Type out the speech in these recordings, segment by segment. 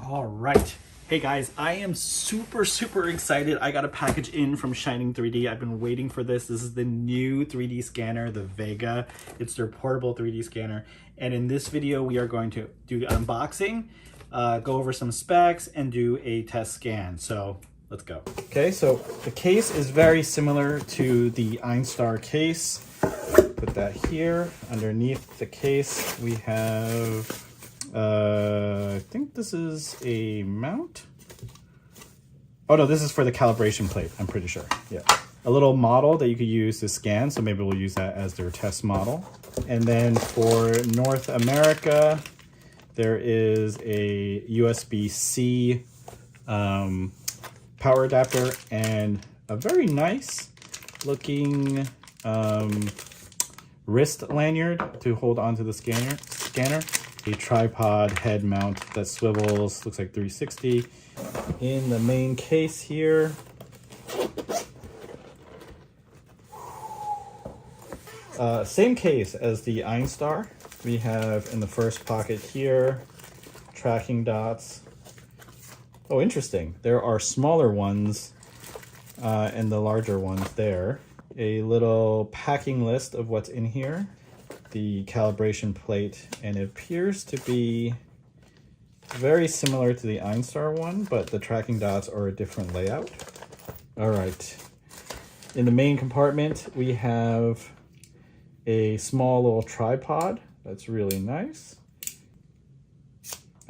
All right. Hey guys, I am super excited. I got a package in from Shining 3D. I've been waiting for this. This is the new 3D scanner, the Vega. It's their portable 3D scanner. And in this video, we are going to do an unboxing, go over some specs, and do a test scan. So let's go. Okay, so the case is very similar to the Einstar case. Put that here. Underneath the case, we have I think this is a mount. Oh no, this is for the calibration plate, I'm pretty sure. Yeah. A little model that you could use to scan, so maybe we'll use that as their test model. And then for North America, there is a USB-C power adapter and a very nice looking wrist lanyard to hold onto the scanner. A tripod head mount that swivels, looks like 360. In the main case here, same case as the Einstar. We have in the first pocket here, tracking dots. Oh, interesting. There are smaller ones and the larger ones there. A little packing list of what's in here. The calibration plate, and it appears to be very similar to the Einstar one, but the tracking dots are a different layout. All right. In the main compartment, we have a small little tripod. That's really nice.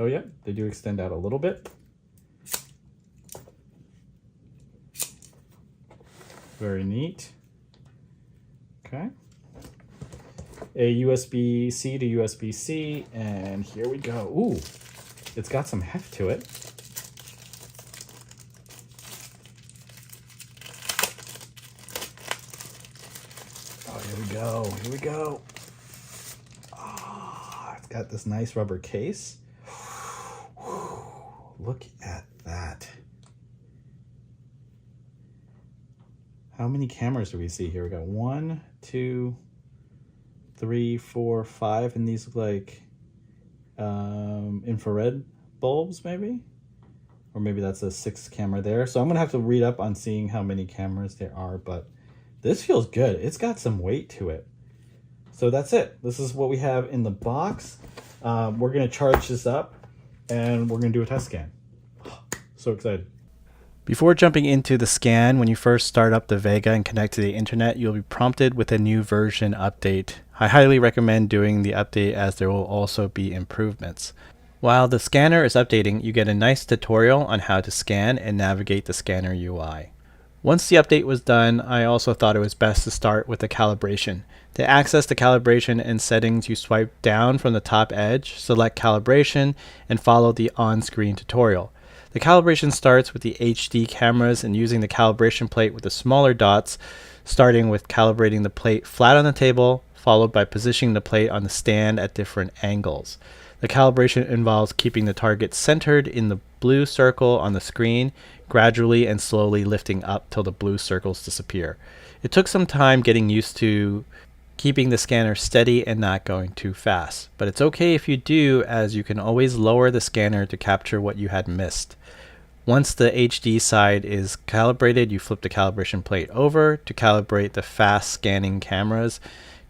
Oh yeah, they do extend out a little bit. Very neat. Okay. A USB-C to USB-C, and here we go. Ooh, it's got some heft to it. Oh, here we go, here we go. Oh, it's got this nice rubber case. Look at that. How many cameras do we see here? We got 1, 2, 3, 4, 5, and these look like infrared bulbs maybe, or maybe that's a 6th camera there. So I'm gonna have to read up on seeing how many cameras there are, but this feels good. It's got some weight to it. So that's it. This is what we have in the box. We're gonna charge this up and we're gonna do a test scan. So excited. Before jumping into the scan, when you first start up the Vega and connect to the internet, you'll be prompted with a new version update. I highly recommend doing the update as there will also be improvements. While the scanner is updating, you get a nice tutorial on how to scan and navigate the scanner UI. Once the update was done, I also thought it was best to start with the calibration. To access the calibration and settings, you swipe down from the top edge, select calibration, and follow the on-screen tutorial. The calibration starts with the HD cameras and using the calibration plate with the smaller dots, starting with calibrating the plate flat on the table, followed by positioning the plate on the stand at different angles. The calibration involves keeping the target centered in the blue circle on the screen, gradually and slowly lifting up till the blue circles disappear. It took some time getting used to keeping the scanner steady and not going too fast, but it's okay if you do, as you can always lower the scanner to capture what you had missed. Once the HD side is calibrated, you flip the calibration plate over to calibrate the fast scanning cameras.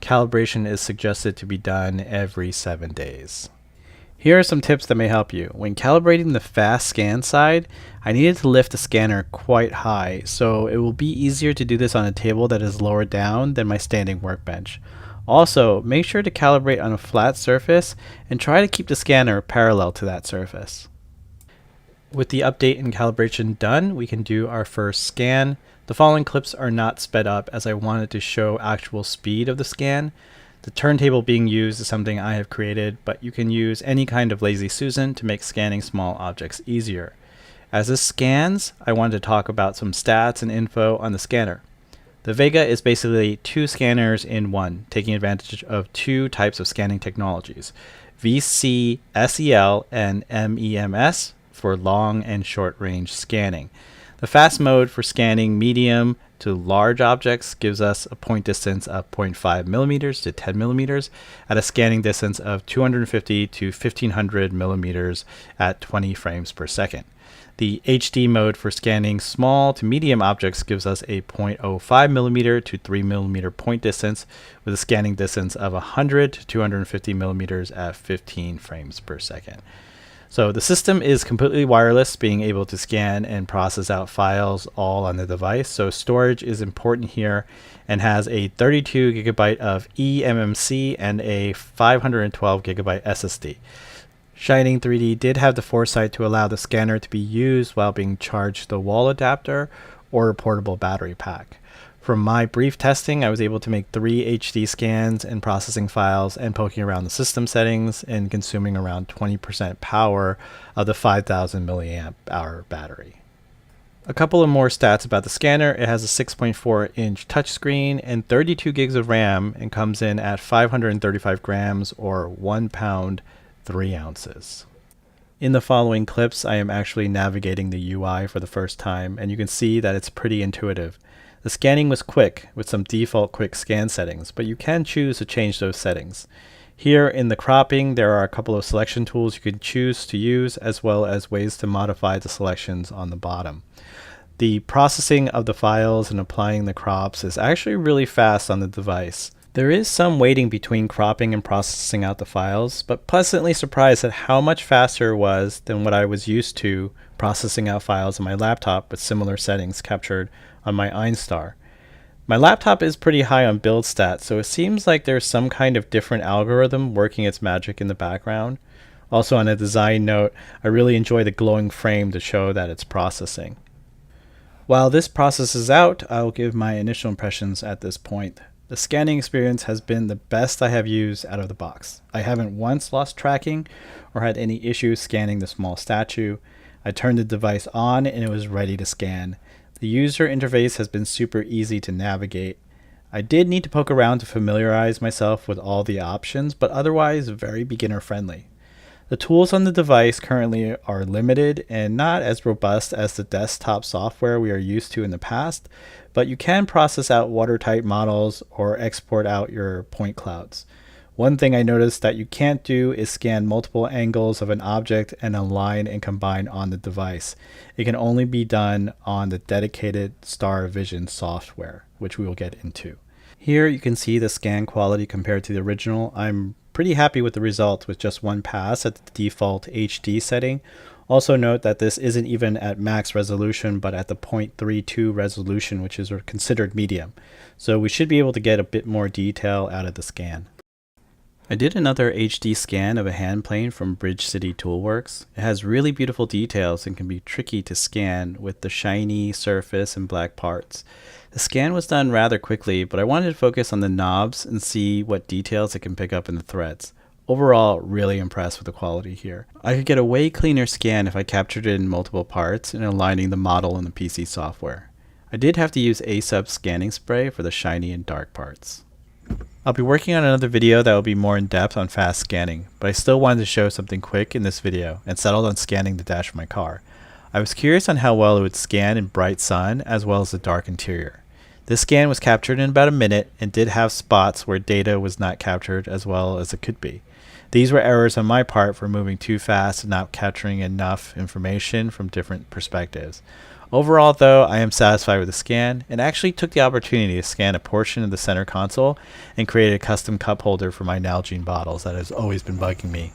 Calibration is suggested to be done every 7 days. Here are some tips that may help you. When calibrating the fast scan side, I needed to lift the scanner quite high, so it will be easier to do this on a table that is lower down than my standing workbench. Also, make sure to calibrate on a flat surface and try to keep the scanner parallel to that surface. With the update and calibration done, we can do our first scan. The following clips are not sped up as I wanted to show actual speed of the scan. The turntable being used is something I have created, but you can use any kind of Lazy Susan to make scanning small objects easier. As this scans, I wanted to talk about some stats and info on the scanner. The Vega is basically 2 scanners in one, taking advantage of 2 types of scanning technologies, VCSEL and MEMS for long and short range scanning. The fast mode for scanning medium to large objects gives us a point distance of 0.5 millimeters to 10 millimeters at a scanning distance of 250 to 1500 millimeters at 20 frames per second. The HD mode for scanning small to medium objects gives us a 0.05 millimeter to 3 millimeter point distance with a scanning distance of 100 to 250 millimeters at 15 frames per second. So the system is completely wireless, being able to scan and process out files all on the device. So storage is important here and has a 32 gigabyte of eMMC and a 512 gigabyte SSD. Shining 3D did have the foresight to allow the scanner to be used while being charged the wall adapter or a portable battery pack. From my brief testing, I was able to make 3 HD scans and processing files and poking around the system settings and consuming around 20% power of the 5000 milliamp hour battery. A couple of more stats about the scanner. It has a 6.4 inch touchscreen and 32 gigs of RAM and comes in at 535 grams or 1 pound 3 ounces. In the following clips, I am actually navigating the UI for the first time, and you can see that it's pretty intuitive. The scanning was quick with some default quick scan settings, but you can choose to change those settings. Here in the cropping, there are a couple of selection tools you can choose to use, as well as ways to modify the selections on the bottom. The processing of the files and applying the crops is actually really fast on the device. There is some waiting between cropping and processing out the files, but pleasantly surprised at how much faster it was than what I was used to processing out files on my laptop with similar settings captured on my Einstar. My laptop is pretty high on build stats, so it seems like there's some kind of different algorithm working its magic in the background. Also, on a design note, I really enjoy the glowing frame to show that it's processing. While this processes out, I'll give my initial impressions at this point. The scanning experience has been the best I have used out of the box. I haven't once lost tracking or had any issues scanning the small statue. I turned the device on and it was ready to scan. The user interface has been super easy to navigate. I did need to poke around to familiarize myself with all the options, but otherwise very beginner friendly. The tools on the device currently are limited and not as robust as the desktop software we are used to in the past, but you can process out watertight models or export out your point clouds. One thing I noticed that you can't do is scan multiple angles of an object and align and combine on the device. It can only be done on the dedicated StarVision software, which we will get into. Here you can see the scan quality compared to the original. I'm pretty happy with the result with just one pass at the default HD setting. Also note that this isn't even at max resolution, but at the 0.32 resolution, which is considered medium. So we should be able to get a bit more detail out of the scan. I did another HD scan of a hand plane from Bridge City Toolworks. It has really beautiful details and can be tricky to scan with the shiny surface and black parts. The scan was done rather quickly, but I wanted to focus on the knobs and see what details it can pick up in the threads. Overall, really impressed with the quality here. I could get a way cleaner scan if I captured it in multiple parts and aligning the model in the PC software. I did have to use ASUP scanning spray for the shiny and dark parts. I'll be working on another video that will be more in depth on fast scanning, but I still wanted to show something quick in this video and settled on scanning the dash of my car. I was curious on how well it would scan in bright sun as well as the dark interior. This scan was captured in about a minute and did have spots where data was not captured as well as it could be. These were errors on my part for moving too fast and not capturing enough information from different perspectives. Overall though, I am satisfied with the scan and actually took the opportunity to scan a portion of the center console and create a custom cup holder for my Nalgene bottles that has always been bugging me.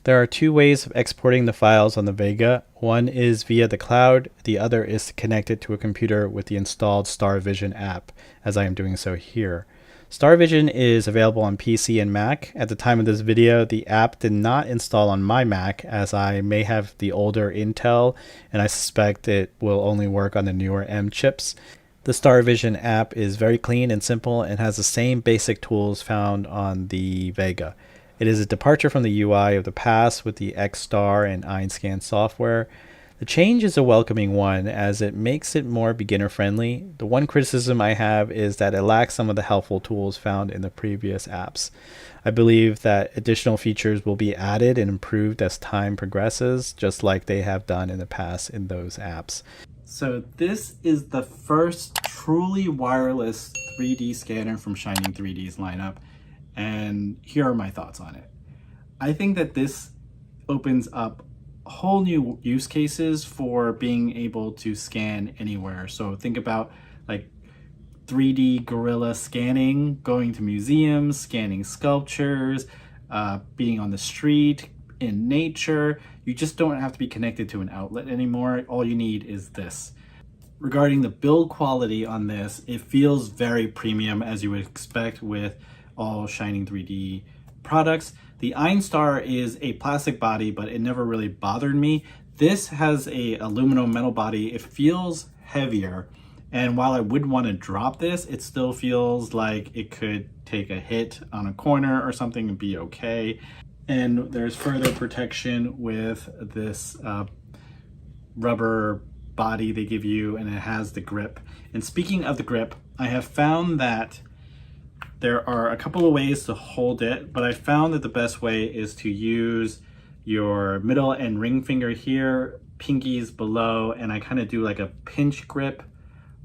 There are two ways of exporting the files on the Vega. One is via the cloud, the other is to connect it to a computer with the installed StarVision app, as I am doing so here. StarVision is available on PC and Mac. At the time of this video, the app did not install on my Mac, as I may have the older Intel, and I suspect it will only work on the newer M chips. The StarVision app is very clean and simple and has the same basic tools found on the Vega. It is a departure from the UI of the past with the Einstar and Einscan software. The change is a welcoming one as it makes it more beginner friendly. The one criticism I have is that it lacks some of the helpful tools found in the previous apps. I believe that additional features will be added and improved as time progresses, just like they have done in the past in those apps. So this is the first truly wireless 3D scanner from Shining 3D's lineup, and here are my thoughts on it. I think that this opens up whole new use cases for being able to scan anywhere. So think about like 3D gorilla scanning, going to museums, scanning sculptures, being on the street, in nature. You just don't have to be connected to an outlet anymore. All you need is this. Regarding the build quality on this, it feels very premium, as you would expect with all Shining 3D products. The Einstar is a plastic body, but it never really bothered me. This has a aluminum metal body. It feels heavier, and while I would want to drop this, it still feels like it could take a hit on a corner or something and be okay. And there's further protection with this rubber body they give you, and it has the grip. And speaking of the grip, I have found that there are a couple of ways to hold it, but I found that the best way is to use your middle and ring finger here, pinkies below, and I kind of do like a pinch grip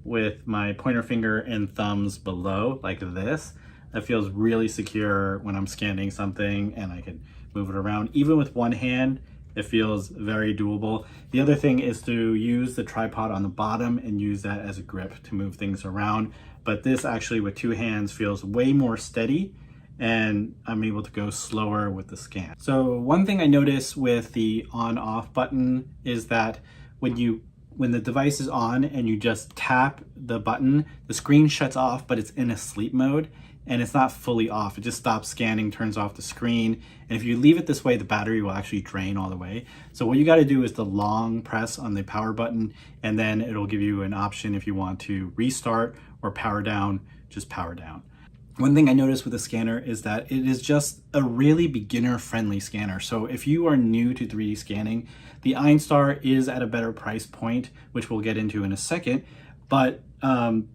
with my pointer finger and thumbs below, like this. That feels really secure when I'm scanning something, and I can move it around. Even with one hand, it feels very doable. The other thing is to use the tripod on the bottom and use that as a grip to move things around. But this actually with two hands feels way more steady, and I'm able to go slower with the scan. So one thing I notice with the on-off button is that when the device is on and you just tap the button, the screen shuts off, but it's in a sleep mode and it's not fully off. It just stops scanning, turns off the screen. And if you leave it this way, the battery will actually drain all the way. So what you gotta do is the long press on the power button, and then it'll give you an option if you want to restart or power down, just power down. One thing I noticed with the scanner is that it is just a really beginner-friendly scanner. So if you are new to 3D scanning, the Einstar is at a better price point, which we'll get into in a second, but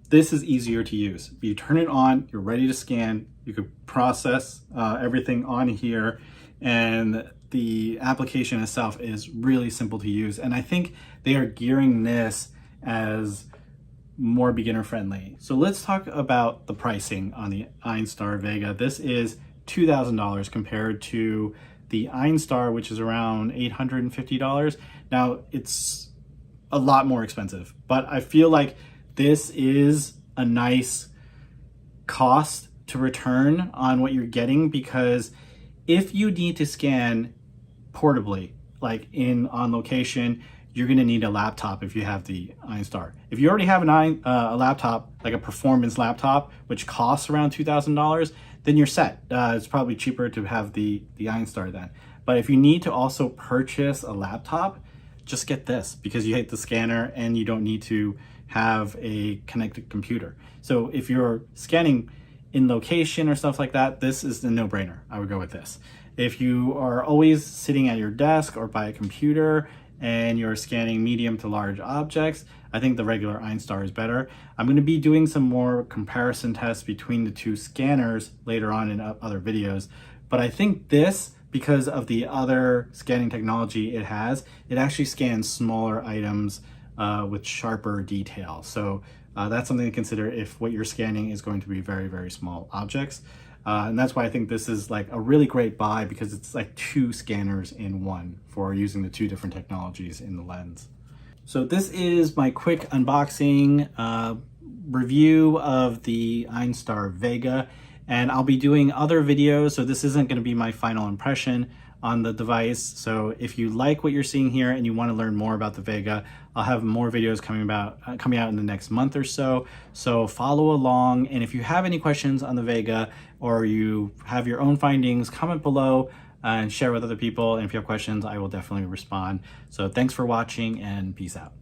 this is easier to use. You turn it on, you're ready to scan, you could process everything on here, and the application itself is really simple to use. And I think they are gearing this as more beginner friendly. So let's talk about the pricing on the Einstar Vega. This is $2,000 compared to the Einstar, which is around $850. Now it's a lot more expensive, but I feel like this is a nice cost to return on what you're getting, because if you need to scan portably, like on location, you're going to need a laptop if you have the Einstar. If you already have a laptop, like a performance laptop, which costs around $2,000, then you're set. It's probably cheaper to have the Einstar then. But if you need to also purchase a laptop, just get this, because you hit the scanner and you don't need to have a connected computer. So if you're scanning in location or stuff like that, this is a no-brainer. I would go with this. If you are always sitting at your desk or by a computer and you're scanning medium to large objects, I think the regular Einstar is better. I'm going to be doing some more comparison tests between the two scanners later on in other videos, but I think this, because of the other scanning technology it has, it actually scans smaller items with sharper detail. So that's something to consider if what you're scanning is going to be very, very small objects. And that's why I think this is like a really great buy, because it's like two scanners in one for using the two different technologies in the lens. So this is my quick unboxing review of the Einstar Vega, and I'll be doing other videos, so this isn't going to be my final impression on the device. So if you like what you're seeing here and you want to learn more about the Vega, I'll have more videos coming out in the next month or so. So follow along, and if you have any questions on the Vega or you have your own findings, comment below and share with other people. And if you have questions, I will definitely respond. So thanks for watching, and peace out.